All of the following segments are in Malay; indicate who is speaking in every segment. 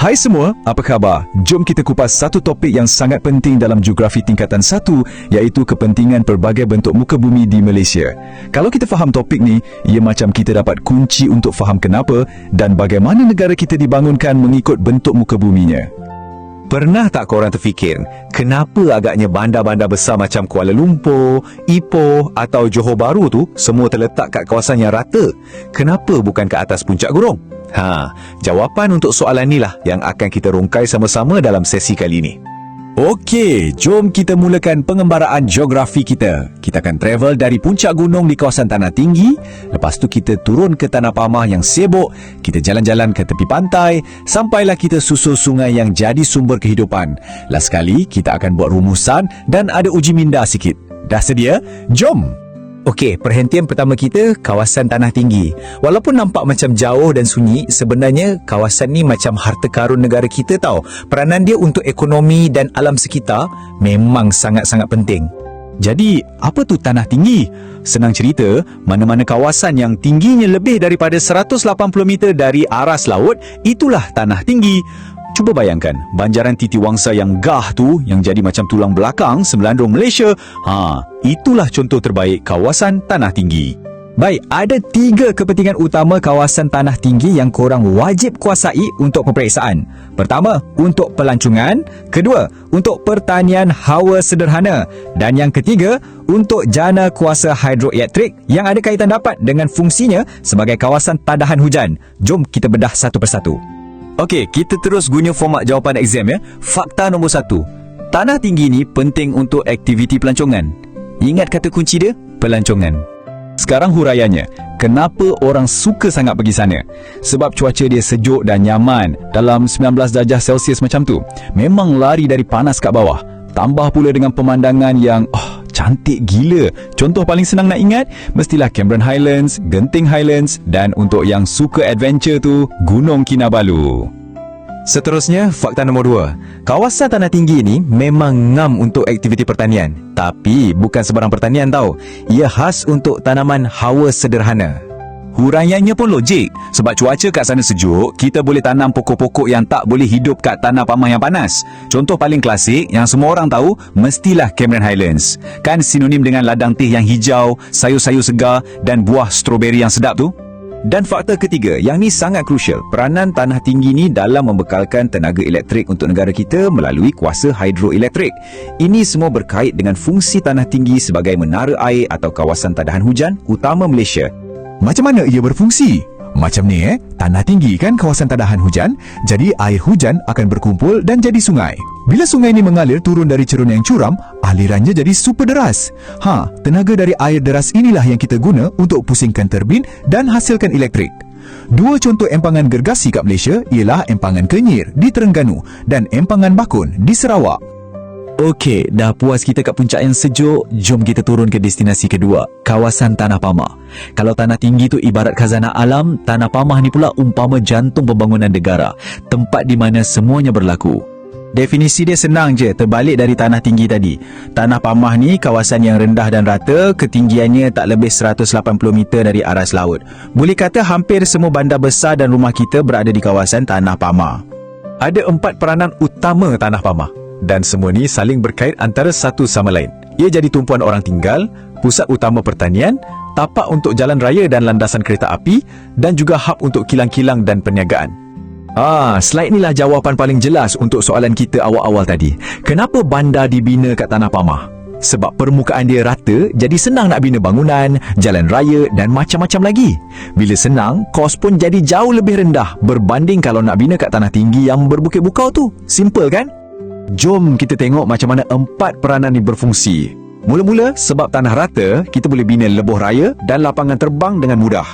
Speaker 1: Hai semua, apa khabar? Jom kita kupas satu topik yang sangat penting dalam geografi tingkatan 1, iaitu kepentingan pelbagai bentuk muka bumi di Malaysia. Kalau kita faham topik ni, ia macam kita dapat kunci untuk faham kenapa dan bagaimana negara kita dibangunkan mengikut bentuk muka buminya.
Speaker 2: Pernah tak korang terfikir, kenapa agaknya bandar-bandar besar macam Kuala Lumpur, Ipoh atau Johor Bahru tu semua terletak kat kawasan yang rata? Kenapa bukan ke atas puncak gunung? Jawapan untuk soalan ni lah yang akan kita rungkai sama-sama dalam sesi kali ini.
Speaker 1: Okey, jom kita mulakan pengembaraan geografi kita. Kita akan travel dari puncak gunung di kawasan tanah tinggi, lepas tu kita turun ke tanah pamah yang sibuk, kita jalan-jalan ke tepi pantai, sampailah kita susul sungai yang jadi sumber kehidupan. Last sekali, kita akan buat rumusan dan ada uji minda sikit. Dah sedia? Jom!
Speaker 3: Okey, perhentian pertama kita, kawasan tanah tinggi. Walaupun nampak macam jauh dan sunyi, sebenarnya kawasan ni macam harta karun negara kita tau. Peranan dia untuk ekonomi dan alam sekitar memang sangat-sangat penting.
Speaker 1: Jadi, apa tu tanah tinggi? Senang cerita, mana-mana kawasan yang tingginya lebih daripada 180 meter dari aras laut, itulah tanah tinggi. Cuba bayangkan, banjaran Titi Wangsa yang gah tu, yang jadi macam tulang belakang semelandung Malaysia. Itulah contoh terbaik kawasan tanah tinggi. Baik, ada 3 kepentingan utama kawasan tanah tinggi yang korang wajib kuasai untuk peperiksaan. Pertama, untuk pelancongan. Kedua, untuk pertanian hawa sederhana. Dan yang ketiga, untuk jana kuasa hidroelektrik yang ada kaitan dapat dengan fungsinya sebagai kawasan tadahan hujan. Jom kita bedah satu persatu.
Speaker 2: Okey, kita terus guna format jawapan exam ya. Fakta nombor 1. Tanah tinggi ni penting untuk aktiviti pelancongan. Ingat kata kunci dia? Pelancongan.
Speaker 1: Sekarang huraiannya, kenapa orang suka sangat pergi sana? Sebab cuaca dia sejuk dan nyaman dalam 19 darjah Celsius macam tu. Memang lari dari panas kat bawah. Tambah pula dengan pemandangan yang cantik gila. Contoh paling senang nak ingat, mestilah Cameron Highlands, Genting Highlands dan untuk yang suka adventure tu, Gunung Kinabalu.
Speaker 2: Seterusnya, fakta nombor 2. Kawasan tanah tinggi ni memang ngam untuk aktiviti pertanian. Tapi bukan sebarang pertanian tau. Ia khas untuk tanaman hawa sederhana.
Speaker 1: Huraiannya pun logik. Sebab cuaca kat sana sejuk, kita boleh tanam pokok-pokok yang tak boleh hidup kat tanah pamah yang panas. Contoh paling klasik yang semua orang tahu, mestilah Cameron Highlands. Kan sinonim dengan ladang teh yang hijau, sayur-sayur segar dan buah stroberi yang sedap tu. Dan fakta ketiga, yang ni sangat krusial, peranan tanah tinggi ni dalam membekalkan tenaga elektrik untuk negara kita melalui kuasa hidroelektrik. Ini semua berkait dengan fungsi tanah tinggi sebagai menara air atau kawasan tadahan hujan utama Malaysia.
Speaker 4: Macam mana ia berfungsi? Macam ni tanah tinggi kan kawasan tadahan hujan, jadi air hujan akan berkumpul dan jadi sungai. Bila sungai ni mengalir turun dari cerun yang curam, alirannya jadi super deras. Tenaga dari air deras inilah yang kita guna untuk pusingkan turbin dan hasilkan elektrik. 2 contoh empangan gergasi kat Malaysia ialah empangan Kenyir di Terengganu dan empangan Bakun di Sarawak.
Speaker 1: Okey, dah puas kita kat puncak yang sejuk, jom kita turun ke destinasi kedua, kawasan Tanah Pamah. Kalau tanah tinggi tu ibarat khazanah alam, Tanah Pamah ni pula umpama jantung pembangunan negara, tempat di mana semuanya berlaku. Definisi dia senang je, terbalik dari tanah tinggi tadi. Tanah Pamah ni kawasan yang rendah dan rata, ketinggiannya tak lebih 180 meter dari aras laut. Boleh kata hampir semua bandar besar dan rumah kita berada di kawasan Tanah Pamah.
Speaker 2: Ada 4 peranan utama Tanah Pamah. Dan semua ni saling berkait antara satu sama lain. Ia jadi tumpuan orang tinggal, pusat utama pertanian, tapak untuk jalan raya dan landasan kereta api, dan juga hub untuk kilang-kilang dan perniagaan.
Speaker 1: Slide inilah jawapan paling jelas untuk soalan kita awal-awal tadi. Kenapa bandar dibina kat Tanah Pamah? Sebab permukaan dia rata, jadi senang nak bina bangunan, jalan raya dan macam-macam lagi. Bila senang, kos pun jadi jauh lebih rendah berbanding kalau nak bina kat tanah tinggi yang berbukit bukau tu. Simple kan? Jom kita tengok macam mana 4 peranan ni berfungsi. Mula-mula, sebab tanah rata, kita boleh bina lebuh raya dan lapangan terbang dengan mudah.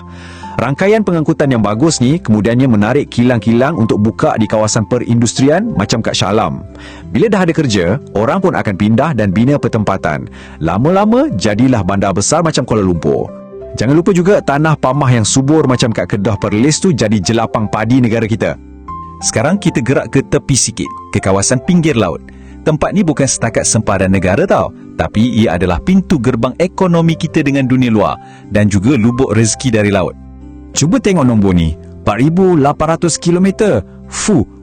Speaker 1: Rangkaian pengangkutan yang bagus ni kemudiannya menarik kilang-kilang untuk buka di kawasan perindustrian macam kat Shah Alam. Bila dah ada kerja, orang pun akan pindah dan bina pertempatan. Lama-lama, jadilah bandar besar macam Kuala Lumpur. Jangan lupa juga Tanah Pamah yang subur macam kat Kedah Perlis tu jadi jelapang padi negara kita. Sekarang kita gerak ke tepi sikit, ke kawasan pinggir laut. Tempat ni bukan setakat sempadan negara tau, tapi ia adalah pintu gerbang ekonomi kita dengan dunia luar dan juga lubuk rezeki dari laut. Cuba tengok nombor ni, 4,800 km.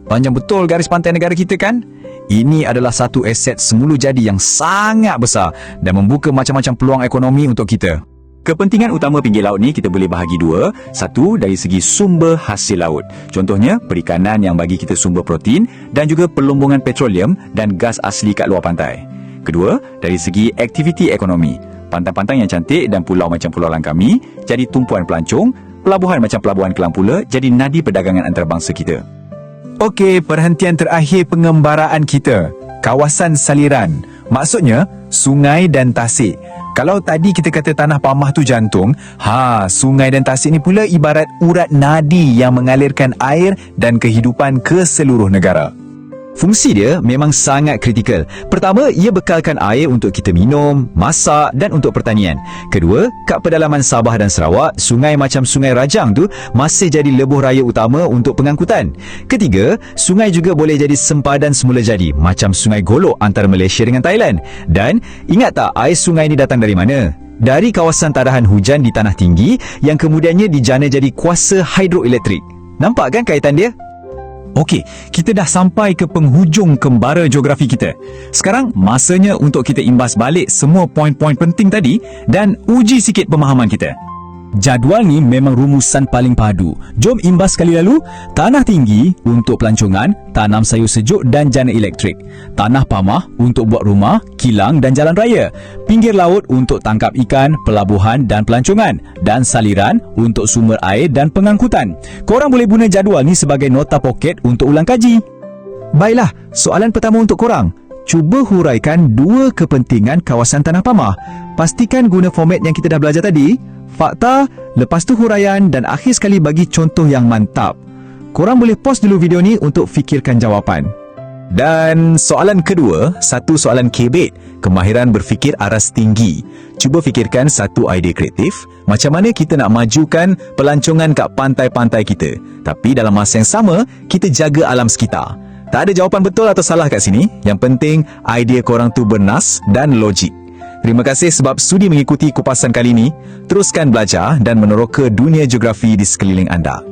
Speaker 3: Panjang betul garis pantai negara kita kan? Ini adalah satu aset semula jadi yang sangat besar dan membuka macam-macam peluang ekonomi untuk kita.
Speaker 2: Kepentingan utama pinggir laut ni kita boleh bahagi dua. Satu, dari segi sumber hasil laut. Contohnya, perikanan yang bagi kita sumber protein dan juga pelumbungan petroleum dan gas asli kat luar pantai. Kedua, dari segi aktiviti ekonomi. Pantai-pantai yang cantik dan pulau macam Pulau Langkawi jadi tumpuan pelancong, pelabuhan macam Pelabuhan Kelang Pula jadi nadi perdagangan antarabangsa kita.
Speaker 3: Okey, perhentian terakhir pengembaraan kita. Kawasan saliran. Maksudnya, sungai dan tasik. Kalau tadi kita kata Tanah Pamah tu jantung, sungai dan tasik ni pula ibarat urat nadi yang mengalirkan air dan kehidupan ke seluruh negara.
Speaker 1: Fungsi dia memang sangat kritikal. Pertama, ia bekalkan air untuk kita minum, masak dan untuk pertanian. Kedua, kat pedalaman Sabah dan Sarawak, sungai macam Sungai Rajang tu masih jadi lebuh raya utama untuk pengangkutan. Ketiga, sungai juga boleh jadi sempadan semula jadi, macam Sungai Golok antara Malaysia dengan Thailand. Dan ingat tak air sungai ni datang dari mana? Dari kawasan tadahan hujan di tanah tinggi yang kemudiannya dijana jadi kuasa hidroelektrik. Nampak kan kaitan dia?
Speaker 3: Okey, kita dah sampai ke penghujung kembara geografi kita. Sekarang, masanya untuk kita imbas balik semua poin-poin penting tadi dan uji sikit pemahaman kita. Jadual ni memang rumusan paling padu. Jom imbas sekali lalu. Tanah tinggi untuk pelancongan, tanam sayur sejuk dan jana elektrik. Tanah Pamah untuk buat rumah, kilang dan jalan raya. Pinggir laut untuk tangkap ikan, pelabuhan dan pelancongan. Dan saliran untuk sumber air dan pengangkutan. Korang boleh guna jadual ni sebagai nota poket untuk ulang kaji.
Speaker 1: Baiklah, soalan pertama untuk korang. Cuba huraikan dua kepentingan kawasan Tanah Pamah. Pastikan guna format yang kita dah belajar tadi. Fakta, lepas tu huraian dan akhir sekali bagi contoh yang mantap. Korang boleh pause dulu video ni untuk fikirkan jawapan.
Speaker 3: Dan soalan kedua, satu soalan kebet, kemahiran berfikir aras tinggi. Cuba fikirkan satu idea kreatif, macam mana kita nak majukan pelancongan kat pantai-pantai kita. Tapi dalam masa yang sama, kita jaga alam sekitar. Tak ada jawapan betul atau salah kat sini. Yang penting, idea korang tu bernas dan logik. Terima kasih sebab sudi mengikuti kupasan kali ini. Teruskan belajar dan meneroka dunia geografi di sekeliling anda.